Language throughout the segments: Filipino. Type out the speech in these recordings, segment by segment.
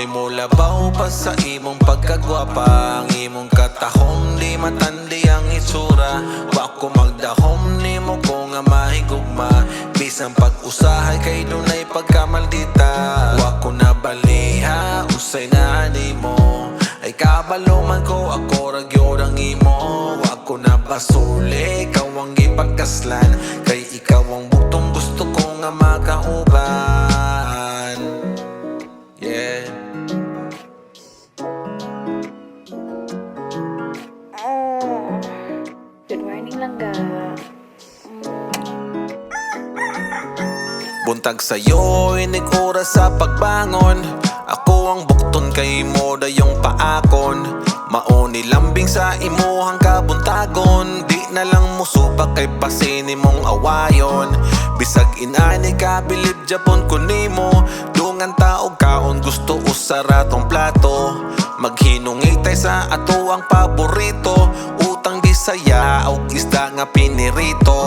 Wanay mo labaw pa sa imong pagkagwapa. Ang imong katahom di matandi ang itsura. Wa ko magdahom nimo ko nga mahigugma. Bisan pag-usahay kay dunay pagkamaldita. Wa ko nabaliha usay na nimo. Ay kabalo man ko ako ragyod ang imo. Wa ko nabasuli ikaw ang ipagkaslan. Kay ikaw ang butong gusto ko nga makauban. Yeah. Good morning lang ga. Buntag sa'yo, inig oras sa pagbangon. Ako ang bukton kay mo dayong paakon. Mauni lambing sa imuhang kabuntagon. Di na lang musubak kay pasini mong awayon. Bisag inani ka, bilib Japon ko nimo. Dungan taog kaon, gusto usara tong plato. Maghinungitay sa ato ang paborito. Utang di saya, og isda nga pinirito.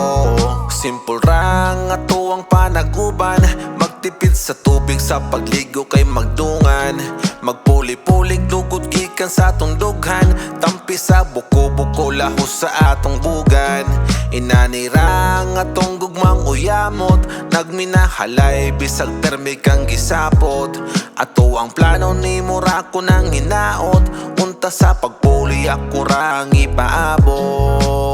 Simple rang ato ang panaguban. Magtipid sa tubig sa pagligo kay magdungan. Magpuli-pulig dugot gikan sa atong dughan. Tampi sa buko-buko lahos sa atong bugan. Inanirang atong gugmang uyamot. Nagminahalay bisag termik ang gisapot. Ato ang plano ni mura ko nang hinaot. Unta sa pagpuli ako rang ipaabot.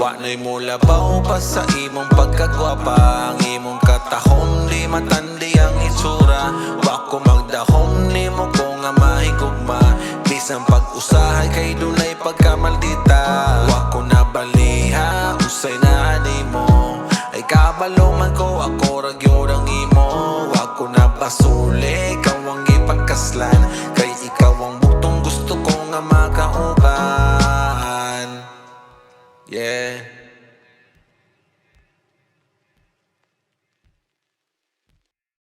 Wanay mo labaw pa sa imong pagkagwapa. Ang imong katahom di matandi ang itsura. Wa ko magdahom nimo ko nga mahigugma. Bisan pag-usahay kay dunay pagkamaldita. Wa ko nabaliha usay na nimo. Ay kabalo man ko ako ragyod ang imo. Wa ko nabasuli